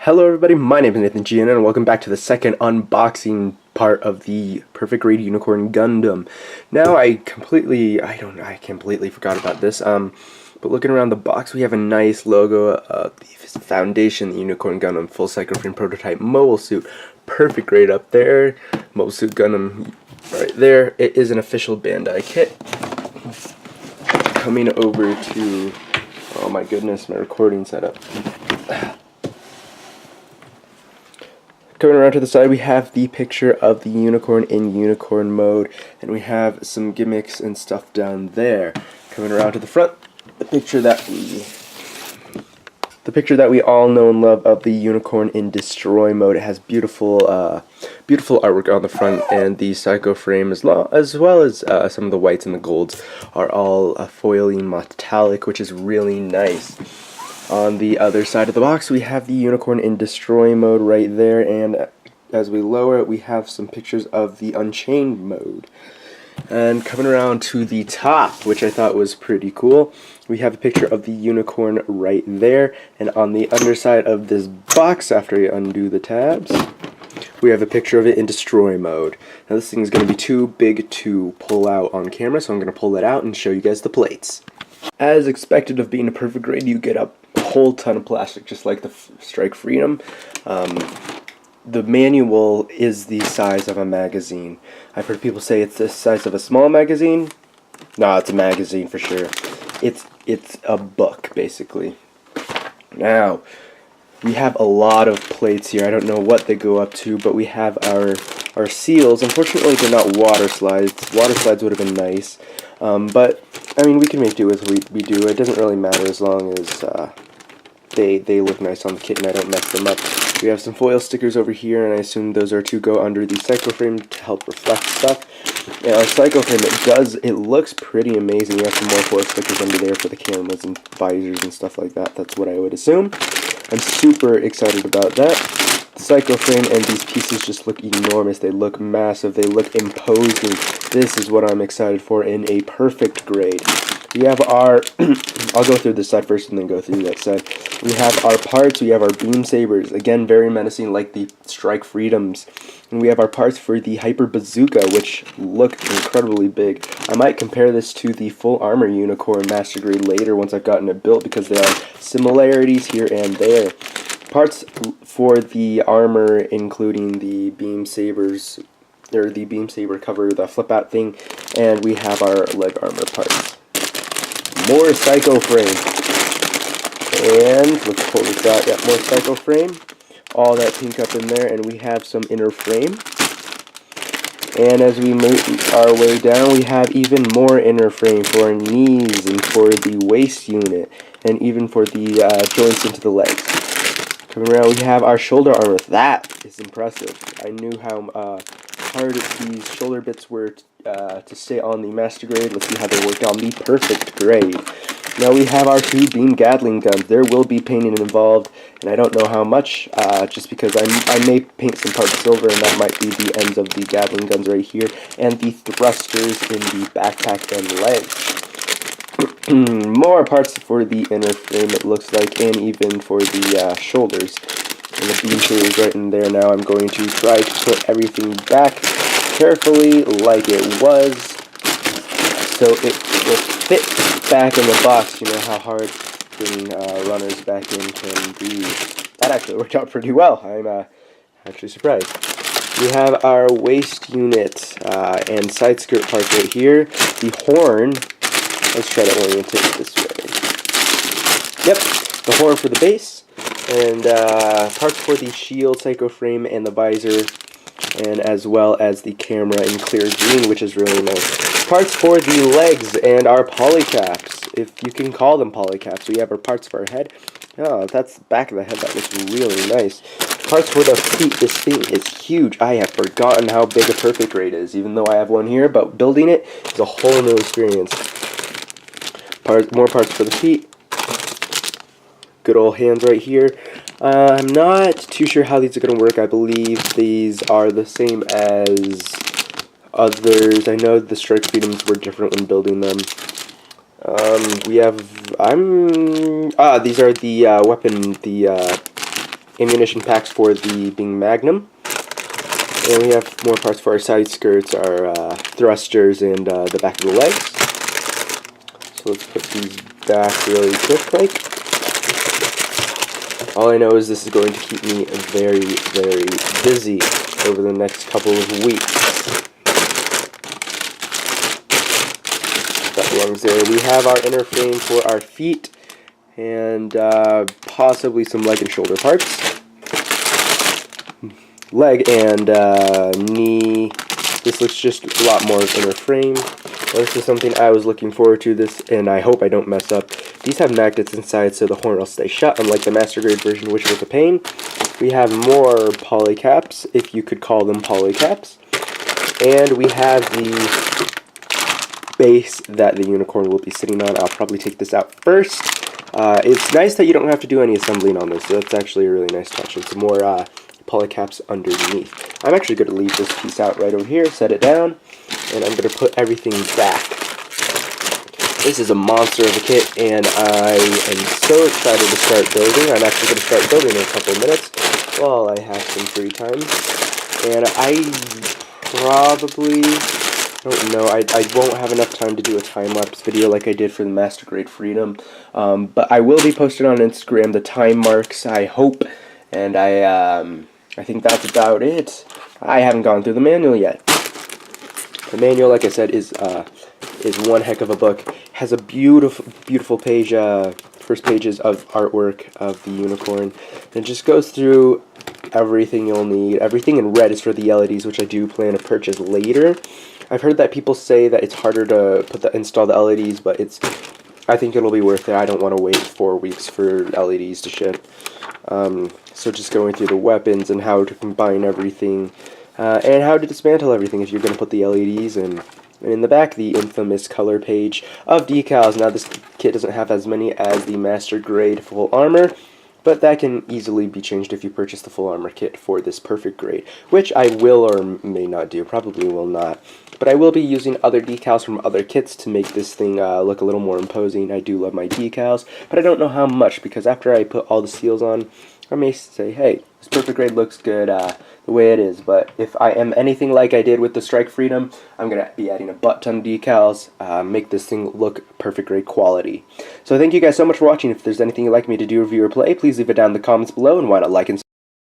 Hello everybody, my name is Nathan Gian and welcome back to the second unboxing part of the Perfect Grade Unicorn Gundam. Now I completely forgot about this, but looking around the box we have a nice logo of the Foundation, the Unicorn Gundam Full Cycle Frame Prototype Mobile Suit. Perfect grade up there, Mobile Suit Gundam right there. It is an official Bandai kit. Coming over to, oh my goodness, my recording setup. Coming around to the side, we have the picture of the unicorn in unicorn mode, and we have some gimmicks and stuff down there. Coming around to the front, the picture that we all know and love of the unicorn in destroy mode. It has beautiful artwork on the front, and the Psycho frame as well as some of the whites and the golds are all foiling metallic, which is really nice. On the other side of the box, we have the unicorn in destroy mode right there, and as we lower it, we have some pictures of the unchained mode. And coming around to the top, which I thought was pretty cool, we have a picture of the unicorn right there, and on the underside of this box, after you undo the tabs, we have a picture of it in destroy mode. Now this thing is going to be too big to pull out on camera, so I'm going to pull it out and show you guys the plates. As expected of being a perfect grade, you get a whole ton of plastic, just like the Strike Freedom. The manual is the size of a magazine. I've heard people say it's the size of a small magazine. No, it's a magazine for sure. It's a book, basically. Now, we have a lot of plates here. I don't know what they go up to, but we have our seals. Unfortunately, they're not water slides. Water slides would have been nice. But, I mean, we can make do with what we do. It doesn't really matter as long as they look nice on the kit and I don't mess them up. We have some foil stickers over here, and I assume those are to go under the Psycho frame to help reflect stuff. And our Psycho frame, it looks pretty amazing. We have some more foil stickers under there for the cameras and visors and stuff like that. That's what I would assume. I'm super excited about that. The Psycho frame and these pieces just look enormous. They look massive. They look imposing. This is what I'm excited for in a perfect grade. We have our, I'll go through this side first and then go through that side. We have our parts, we have our beam sabers, again very menacing like the Strike Freedoms. And we have our parts for the Hyper Bazooka, which look incredibly big. I might compare this to the Full Armor Unicorn Master Grade later once I've gotten it built, because there are similarities here and there. Parts for the armor, including the beam sabers, or the beam saber cover, the flip out thing, and we have our leg armor parts. More Psycho frame, and let's pull this out. Yeah, more Psycho frame. All that pink up in there, and we have some inner frame. And as we move our way down, we have even more inner frame for our knees and for the waist unit, and even for the joints into the legs. Coming around, we have our shoulder armor. That is impressive. I knew how hard these shoulder bits were to stay on the Master Grade. Let's see how they work on the perfect grade. Now we have our two beam Gatling guns. There will be painting involved, and I don't know how much, just because I may paint some parts silver, and that might be the ends of the Gatling guns right here, and the thrusters in the backpack and legs. More parts for the inner frame, it looks like, and even for the shoulders. And the beam saber is right in there. Now I'm going to try to put everything back carefully like it was, so it will fit back in the box. You know how hard putting runners back in can be. That actually worked out pretty well. I'm actually surprised. We have our waist unit and side skirt parts right here. The horn, let's try to orientate it this way. Yep, the horn for the base, and parts for the shield, Psycho frame, and the visor, and as well as the camera in clear green, which is really nice. Parts for the legs and our polycaps, if you can call them polycaps. We have our parts for our head. Oh, that's the back of the head. That looks really nice. Parts for the feet. This thing is huge. I have forgotten how big a perfect grade is, even though I have one here, but building it is a whole new experience. More parts for the feet. Good old hands right here. I'm not too sure how these are going to work. I believe these are the same as others. I know the Strike Freedoms were different when building them. We have, these are the weapon, the ammunition packs for the Bing Magnum. And we have more parts for our side skirts, our thrusters, and the back of the legs. So let's put these back really quick, like. All I know is this is going to keep me very, very busy over the next couple of weeks. That belongs there. We have our inner frame for our feet, and possibly some leg and shoulder parts. Leg and knee. This looks just a lot more inner frame. Well, this is something I was looking forward to this, and I hope I don't mess up. These have magnets inside so the horn will stay shut, unlike the Master Grade version, which was a pain. We have more poly caps, if you could call them poly caps. And we have the base that the unicorn will be sitting on. I'll probably take this out first. It's nice that you don't have to do any assembling on this, so that's actually a really nice touch. It's more poly caps underneath. I'm actually going to leave this piece out right over here, set it down, and I'm going to put everything back. This is a monster of a kit, and I am so excited to start building. I'm actually going to start building in a couple of minutes while I have some free time. And I probably don't know. I won't have enough time to do a time-lapse video like I did for the Master Grade Freedom. But I will be posting on Instagram the time marks, I hope. And I think that's about it. I haven't gone through the manual yet. The manual, like I said, is one heck of a book. Has a beautiful page, first pages of artwork of the unicorn. And it just goes through everything you'll need. Everything in red is for the LEDs, which I do plan to purchase later. I've heard that people say that it's harder to install the LEDs, but I think it'll be worth it. I don't want to wait 4 weeks for LEDs to ship. So just going through the weapons and how to combine everything, and how to dismantle everything if you're going to put the LEDs in. And in the back, the infamous color page of decals. Now this kit doesn't have as many as the Master Grade Full Armor, but that can easily be changed if you purchase the Full Armor kit for this perfect grade, which I will or may not do, probably will not. But I will be using other decals from other kits to make this thing look a little more imposing. I do love my decals, but I don't know how much, because after I put all the seals on, I may say, hey, this perfect grade looks good the way it is. But if I am anything like I did with the Strike Freedom, I'm going to be adding a butt-ton of decals, make this thing look perfect grade quality. So thank you guys so much for watching. If there's anything you'd like me to do, review, or play, please leave it down in the comments below, and why not like and